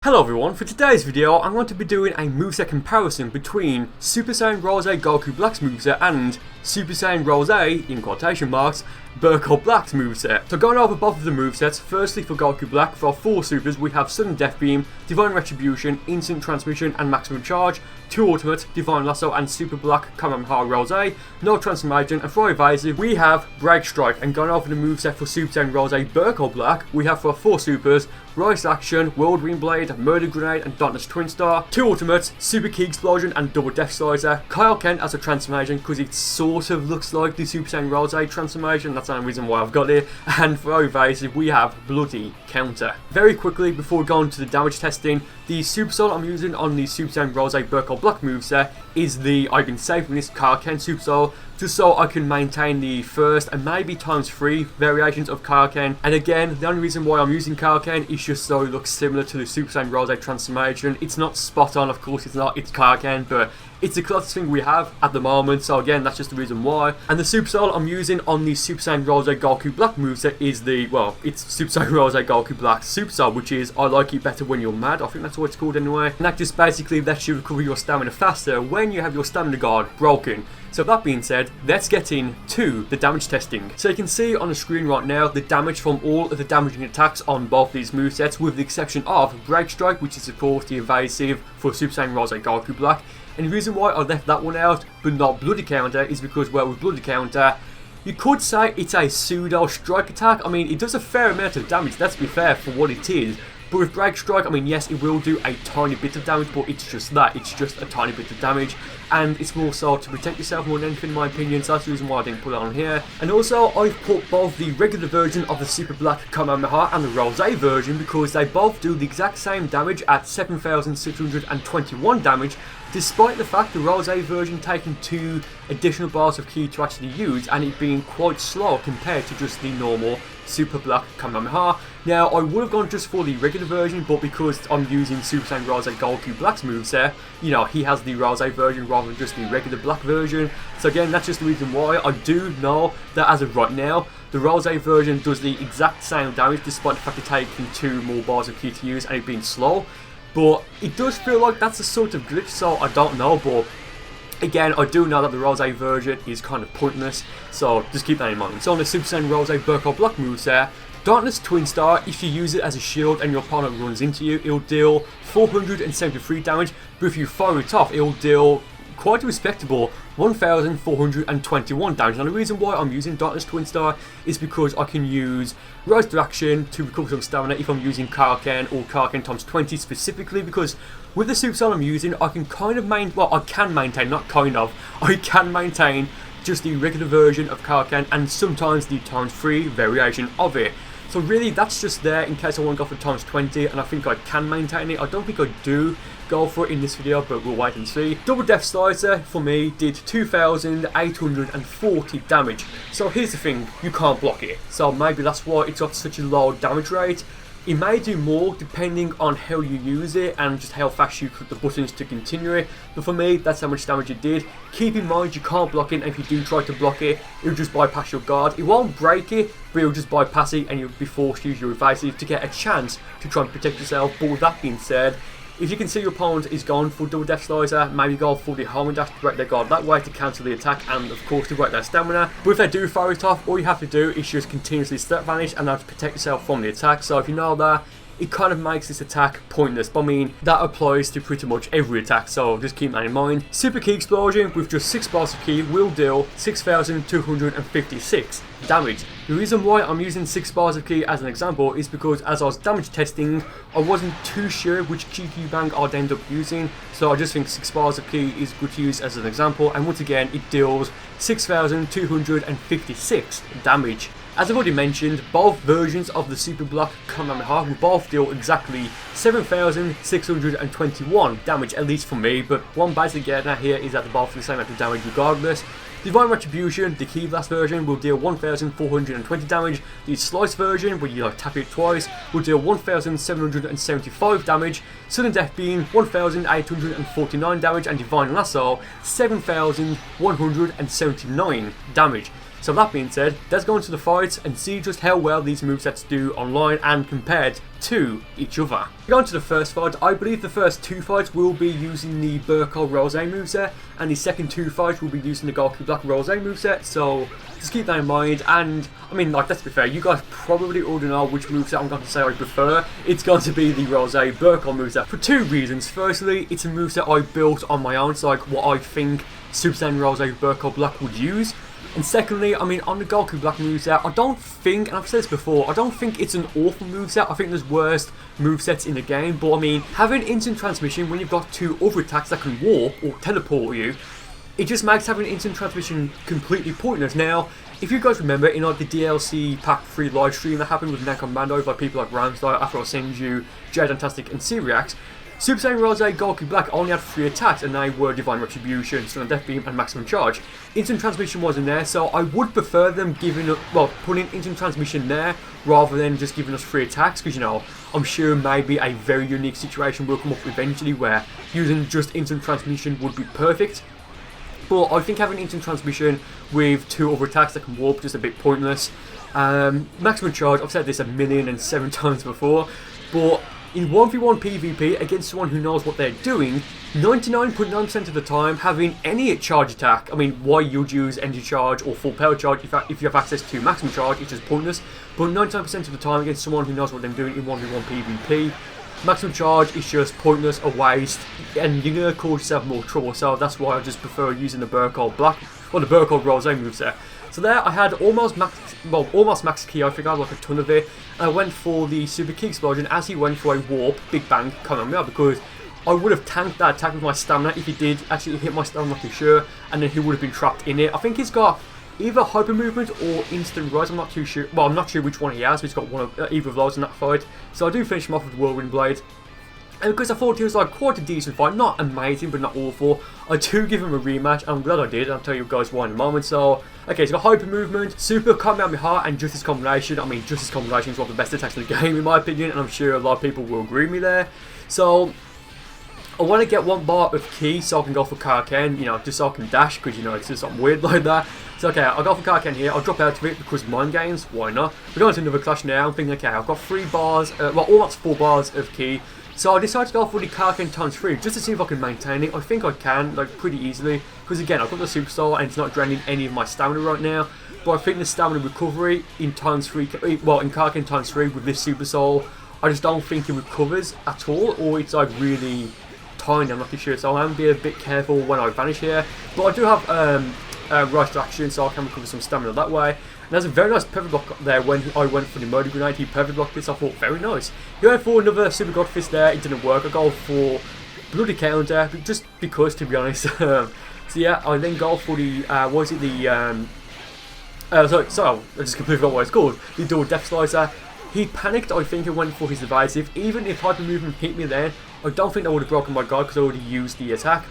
Hello everyone, for today's video I'm going to be doing a moveset comparison between Super Saiyan Rosé Goku Black's moveset and Super Saiyan Rosé, in quotation marks, Burcol Black's moveset. So going over both of the movesets, firstly for Goku Black, for our 4 supers we have Sudden Death Beam, Divine Retribution, Instant Transmission and Maximum Charge, 2 Ultimate, Divine Lasso and Super Black Kamehameha Rosé, no Transformation, and for Evasive we have Break Strike. And going over the moveset for Super Saiyan Rosé Burcol Black, we have for our 4 supers Rise Action, Whirlwind Blade, Murder Grenade and Dauntless Twin Star, 2 Ultimates, Super Key Explosion and Double Death Slicer, Kaioken as a transformation because it sort of looks like the Super Saiyan Rosé transformation, that's the only reason why I've got it, and for Evasive we have Bloody Counter. Very quickly before we go on to the damage testing, the Super Soul I'm using on the Super Saiyan Rosé Burcol Black moveset is the I've been saving this Kaioken Super Soul just so I can maintain the first and maybe ×3 variations of Kaioken. And again, the only reason why I'm using Kaioken is just so it looks similar to the Super Saiyan Rosé transformation. It's not spot on, of course it's not, it's Kaioken, but it's the closest thing we have at the moment, so again, that's just the reason why. And the Super Soul I'm using on the Super Saiyan Rosé Goku Black moveset is the, well, it's Super Saiyan Rosé Goku Black Super Soul, which is I Like It Better When You're Mad. I think that's what it's called anyway. And that just basically lets you recover your stamina faster when you have your stamina guard broken. So that being said, let's get into the damage testing. So you can see on the screen right now the damage from all of the damaging attacks on both these movesets, with the exception of Break Strike, which is of course the evasive for Super Saiyan Rosé Goku Black. And the reason why I left that one out but not Bloody Counter is because, well, with Bloody Counter you could say it's a pseudo strike attack. I mean, it does a fair amount of damage, let's be fair, for what it is. But with Break Strike, I mean, yes, it will do a tiny bit of damage, but it's just that. It's just a tiny bit of damage. And it's more so to protect yourself more than anything, in my opinion. So that's the reason why I didn't put it on here. And also, I've put both the regular version of the Super Black Kamehameha and the Rosé version because they both do the exact same damage at 7,621 damage, despite the fact the Rosé version taking 2 additional bars of ki to actually use and it being quite slow compared to just the normal Super Black Kamehameha. Now, I would have gone just for the regular version, but because I'm using Super Saiyan Rosé Goku Black's moveset, you know, he has the Rosé version rather than just the regular Black version. So again, that's just the reason why. I do know that as of right now, the Rosé version does the exact same damage despite the fact of taking 2 more bars of ki to use and it being slow. But it does feel like that's a sort of glitch, so I don't know, but again, I do know that the Rosé version is kind of pointless, so just keep that in mind. So on the Super Saiyan Rosé Burcol Black moveset, Dauntless Twin Star, if you use it as a shield and your opponent runs into you, it'll deal 473 damage, but if you fire it off, it'll deal quite a respectable 1,421 damage. Now the reason why I'm using Dauntless Twin Star is because I can use Rise to Action to recover some stamina if I'm using Kaioken or Kaioken ×20 specifically, because with the Super Soul I'm using, I can kind of I can maintain just the regular version of Kaioken and sometimes the ×3 variation of it. So really that's just there in case I want to go for ×20, and I think I can maintain it. I don't think I do go for it in this video, but we'll wait and see. Double Death Slicer for me did 2,840 damage. So here's the thing, you can't block it. So maybe that's why it's got such a low damage rate. It may do more depending on how you use it and just how fast you click the buttons to continue it, but for me that's how much damage it did. Keep in mind you can't block it, and if you do try to block it, it'll just bypass your guard. It won't break it, but it'll just bypass it and you'll be forced to use your evasive to get a chance to try and protect yourself. But with that being said, if you can see your opponent is going for Double Death Slicer, maybe go for the Homing Dash to break their guard that way to cancel the attack and of course to break their stamina. But if they do fire it off, all you have to do is just continuously step vanish and have to protect yourself from the attack. So if you know that, it kind of makes this attack pointless. But I mean, that applies to pretty much every attack, so just keep that in mind. Super Key Explosion with just 6 bars of ki will deal 6,256 damage. The reason why I'm using 6 bars of ki as an example is because as I was damage testing, I wasn't too sure which ki bank I'd end up using, so I just think 6 bars of ki is good to use as an example, and once again it deals 6,256 damage. As I've already mentioned, both versions of the Super Black Kamehameha will both deal exactly 7,621 damage, at least for me, but one basic getting at here is that they both do the same amount of damage regardless. Divine Retribution, the Key Blast version, will deal 1,420 damage. The Slice version, where you tap it twice, will deal 1,775 damage. Sudden Death Beam, 1,849 damage, and Divine Lasso, 7,179 damage. So that being said, let's go into the fights and see just how well these movesets do online and compared to each other. Going to the first fight, I believe the first 2 fights will be using the Burcol Rosé moveset, and the second 2 fights will be using the Goku Black Rosé moveset, so just keep that in mind. And I mean, like, let's be fair, you guys probably already know which moveset I'm going to say I prefer. It's going to be the Rosé Burcol moveset for 2 reasons. Firstly, it's a moveset I built on my own, so like what I think Super Saiyan Rosé Burcol Black would use. And secondly, I mean, on the Goku Black moveset, I don't think, and I've said this before, I don't think it's an awful moveset. I think there's worse movesets in the game, but I mean, having instant transmission when you've got 2 other attacks that can warp or teleport you, it just makes having instant transmission completely pointless. Now, if you guys remember, in like the DLC Pack 3 live stream that happened with Nekommando by people like Ramstar, after I send you Fantastic and Syriax, Super Saiyan Rosé Goku Black only had 3 attacks, and they were Divine Retribution, Sudden Death Beam, and Maximum Charge. Instant Transmission wasn't there, so I would prefer them putting Instant Transmission there rather than just giving us 3 attacks, because, you know, I'm sure maybe a very unique situation will come up eventually where using just Instant Transmission would be perfect. But I think having Instant Transmission with 2 other attacks that can warp just a bit pointless. Maximum Charge, I've said this 1,007 times before, but in 1v1 PvP against someone who knows what they're doing, 99.9% of the time, having any charge attack, I mean, why you'd use Energy Charge or Full Power Charge if you have access to Maximum Charge, it's just pointless. But 99% of the time against someone who knows what they're doing in 1v1 PvP, Maximum Charge is just pointless, a waste, and you're going to cause yourself more trouble. So that's why I just prefer using the Burcol Black, or the Burcol Rosé moveset. So there I had almost max ki, I think I had like a ton of it, and I went for the Super Ki Explosion as he went for a warp, Big Bang, Kamehameha, because I would have tanked that attack with my stamina if he did actually hit my stamina for sure, and then he would have been trapped in it. I think he's got either Hyper Movement or Instant Rise, I'm not too sure, well I'm not sure which one he has, but he's got one of either of those in that fight. So I do finish him off with Whirlwind Blade. And because I thought he was like quite a decent fight, not amazing but not awful, I do give him a rematch, and I'm glad I did. I'll tell you guys why in a moment. So, okay, so got Hyper Movement, Super Kamehameha, and Justice Combination. I mean, Justice Combination is one of the best attacks in the game in my opinion, and I'm sure a lot of people will agree with me there. So, I want to get 1 bar of Ki so I can go for Karken, you know, just so I can dash, because, you know, it's just something weird like that. So, okay, I'll go for Karken here, I'll drop out of it because Mind Games, why not? We're going to another clash now, I'm thinking, okay, I've got 3 bars, well, almost 4 bars of Ki. So I decided to go for the Karken ×3 just to see if I can maintain it. I think I can, like, pretty easily, because again, I've got the Super Soul and it's not draining any of my stamina right now. But I think the stamina recovery in ×3, well, in Karken ×3 with this Super Soul, I just don't think it recovers at all, or it's like really tiny, I'm not too sure. So I'm be a bit careful when I vanish here. But I do have Rise to Action, so I can recover some stamina that way. And there's a very nice perfect block there when I went for the Murder Grenade. He perfect blocked this, I thought, very nice. He went for another Super God Fist there, it didn't work. I go for Bloody Counter, just because, to be honest. So yeah, I then go for the, what is it, the, so I just completely forgot what it's called. The Dual Death Slicer. He panicked, I think, and went for his evasive. Even if Hyper Movement hit me then, I don't think that would have broken my guard because I already used the attack.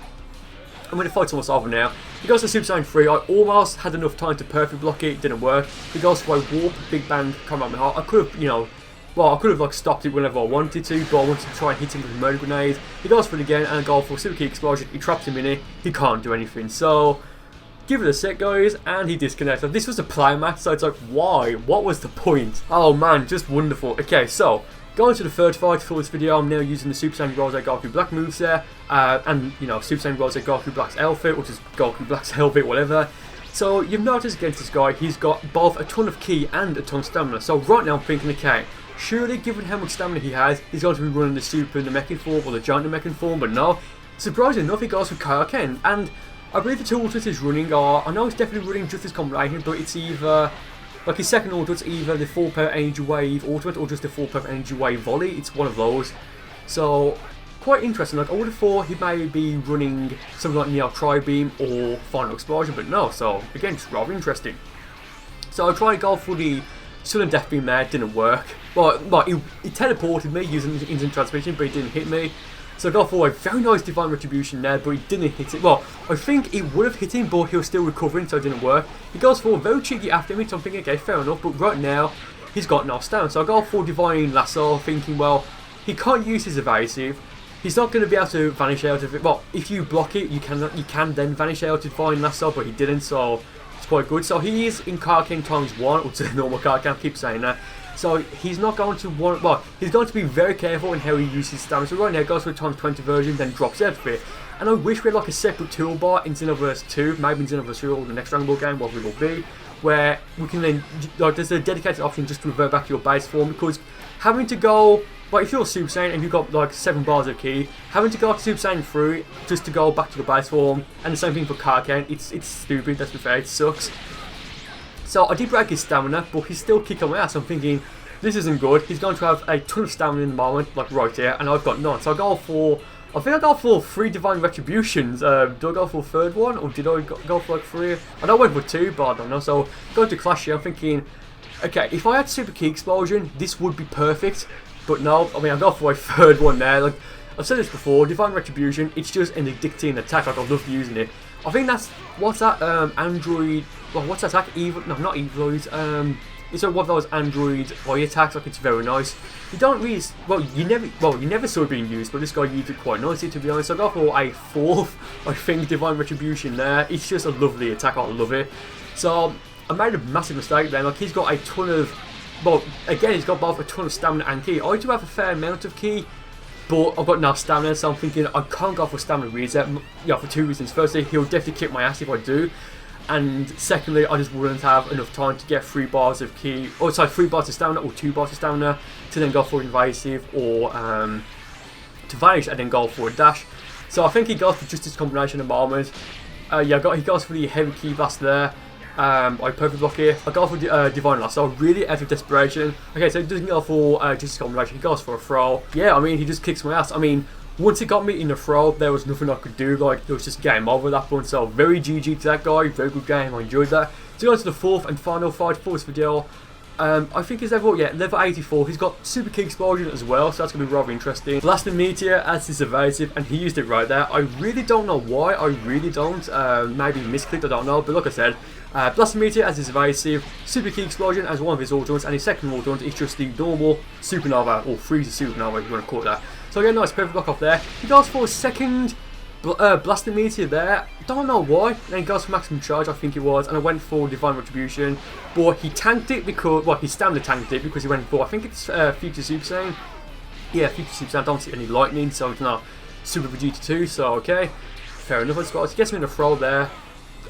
I'm going to fight almost over now. He goes to Super Saiyan 3. I almost had enough time to perfect block it. It didn't work. He goes for a Warp, Big Bang, Kamehameha. I could have, you know, well, I could have like stopped it whenever I wanted to, but I wanted to try and hit him with a Murder Grenade. He goes for it again and go for Super Ki Explosion. He traps him in it. He can't do anything. So, give it a sec, guys, and he disconnects. This was a play match, so it's like, why? What was the point? Oh man, just wonderful. Okay, so going to the third fight for this video, I'm now using the Super Saiyan Rosé Goku Black moveset, and, you know, Super Saiyan Rosé Goku Black's outfit, which is Goku Black's outfit, whatever. So, you've noticed against this guy, he's got both a ton of ki and a ton of stamina. So, right now I'm thinking, okay, surely, given how much stamina he has, he's going to be running the Super Namekian form or the Giant Namekian form, but no. Surprisingly enough, he goes for Kaioken, and I believe the 2 ultimates he's running are, I know he's definitely running Justice Combination, but it's either, like his second ultimate's either the Full Power Energy Wave ultimate or just the Full Power Energy Wave volley. It's one of those. So, quite interesting. Like, I would have thought he may be running something like Neo Tri-Beam or Final Explosion, but no. So, again, just rather interesting. So, I tried to go for the Sudden Death Beam there, didn't work. Well, he teleported me using Instant Transmission, but he didn't hit me. So I got for a very nice Divine Retribution there, but he didn't hit it. Well, I think it would have hit him, but he was still recovering, so it didn't work. He goes for a very cheeky after me, so I'm thinking, okay, fair enough, but right now, he's got no stamina. So I go for Divine Lasso, thinking, well, he can't use his evasive. He's not going to be able to vanish out of it. Well, if you block it, you can then vanish out of Divine Lasso, but he didn't, so It's quite good. So he is in Karkin ×1, which is a normal Karkin, I keep saying that. So he's not going to want, well, he's going to be very careful in how he uses stamina. So right now, it goes for a ×20 version, then drops out of it. And I wish we had like a separate toolbar in Xenoverse 2, maybe in Xenoverse 2 or the next Dragon Ball game, whatever it will be, where we can then, like, there's a dedicated option just to revert back to your base form, because having to go, like, if you're Super Saiyan and you've got like 7 bars of ki, having to go to Super Saiyan 3 just to go back to the base form, and the same thing for Karkin, it's stupid, let's be fair, it sucks. So I did break his stamina, but he's still kicking my ass. I'm thinking, this isn't good. He's going to have a ton of stamina in the moment, like right here, and I've got none. So I think I go for 3 Divine Retributions. Do I go for a third one, or did I go for like 3? I know I went for 2, but I don't know. So going to Clash here, I'm thinking, okay, if I had Super Ki Explosion, this would be perfect. But no, I mean, I go for a third one there. Like I've said this before, Divine Retribution, it's just an addicting attack. Like I love using it. I think that's, what's that, Android, well, what's that attack? Evil, no, not Evoid, it's one of those Android eye attacks, like it's very nice. You don't really, you never saw it being used, but this guy used it quite nicely, to be honest. So I go for a 4th, I think, Divine Retribution there. It's just a lovely attack, I love it. So I made a massive mistake then, like he's got a ton of, well, again, he's got both a ton of stamina and ki. I do have a fair amount of ki, but I've got no stamina, so I'm thinking I can't go for stamina reset, for 2 reasons. Firstly, he'll definitely kick my ass if I do, and secondly, I just wouldn't have enough time to get 3 bars of ki, or sorry, 3 bars of stamina or 2 bars of stamina to then go for invasive or to vanish and then go for a dash. So I think he goes for just this combination at the moment. Yeah, he goes for the heavy ki blast there. I perfect block here. I go for Divine Loss, so really out of desperation. Okay, so he doesn't go for just this combination, he goes for a throw. Yeah, I mean, he just kicks my ass. I mean, once he got me in the throw, there was nothing I could do. Like, it was just game over at that point. So, very GG to that guy. Very good game. I enjoyed that. So, going to the 4th and final fight for this video. I think he's level 84. He's got Super Ki Explosion as well, so that's going to be rather interesting. Blasting Meteor as his evasive, and he used it right there. I really don't know why. I really don't. Maybe misclicked, I don't know. But like I said, Blasting Meteor as his evasive, Super Ki Explosion as one of his ultimates, and his second ultimate is just the normal Supernova, or Freezer Supernova if you want to call it that. So again, nice perfect block off there. He goes for a second Blasting Meteor there. Don't know why. Then he goes for maximum charge, I think it was, and I went for Divine Retribution. But he tanked it because, well, he stamina tanked it because he went for, I think it's Future Super Saiyan. Yeah, Future Super Saiyan. I don't see any lightning, so it's not Super Vegeta 2. So okay, fair enough. He gets me in the throw there.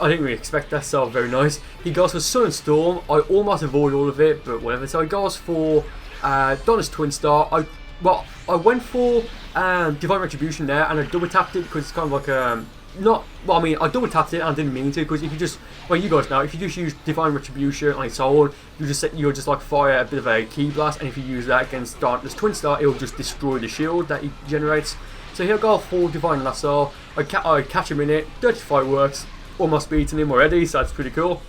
I didn't really expect that, so very nice. He goes for Sun and Storm. I almost avoid all of it, but whatever. So he goes for Donna's Twin Star. I went for Divine Retribution there, and I double tapped it because it's kind of like I double tapped it and I didn't mean to, because if you just, well, you guys know, if you just use Divine Retribution on its own, you'll just like fire a bit of a ki blast, and if you use that against Darkness Twin Star, it will just destroy the shield that it generates. So he'll go for Divine Lasso. I catch him in it. Dirty Fireworks. Almost beaten him already, so that's pretty cool.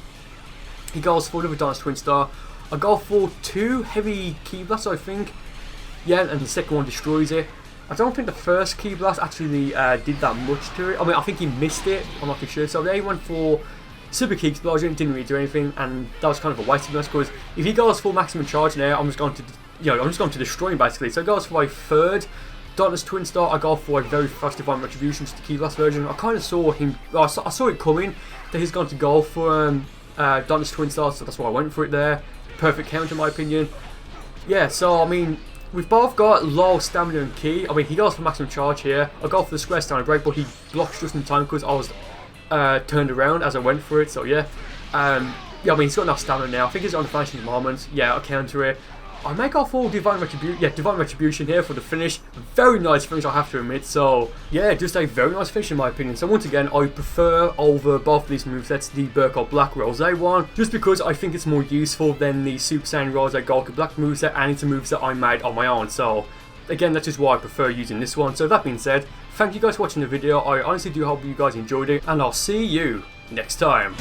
He goes for another Darkness Twin Star. I go for 2 heavy ki blasts, I think. Yeah, and the second one destroys it. I don't think the first ki blast actually did that much to it. I mean, I think he missed it. I'm not too sure. So they went for Super Ki Explosion. Didn't really do anything, and that was kind of a waste of us, because if he goes full maximum charge now, I'm just going to destroy him basically. So he goes for a 3rd Darkness Twin Star. I go for a very fast Divine Retribution, just the ki blast version. I kind of saw him. I saw it coming that he's going to go for Darkness Twin Star, so that's why I went for it there. Perfect counter, in my opinion. Yeah, so I mean, we've both got low stamina and ki. I mean, he goes for maximum charge here. I go for the square stamina break, but he blocks just in time because I was turned around as I went for it. So yeah, yeah. I mean, he's got enough stamina now. I think he's on the finishing moment. Yeah, I'll counter it. I may go for Divine Retribution. Yeah, Divine Retribution here for the finish. Very nice finish, I have to admit. So yeah, just a very nice finish in my opinion. So once again, I prefer over both of these movesets the Burcol Black Rosé one, just because I think it's more useful than the Super Saiyan Rosé Goku Black moveset, and it's a moveset I made on my own. So again, that's just why I prefer using this one. So that being said, thank you guys for watching the video. I honestly do hope you guys enjoyed it, and I'll see you next time.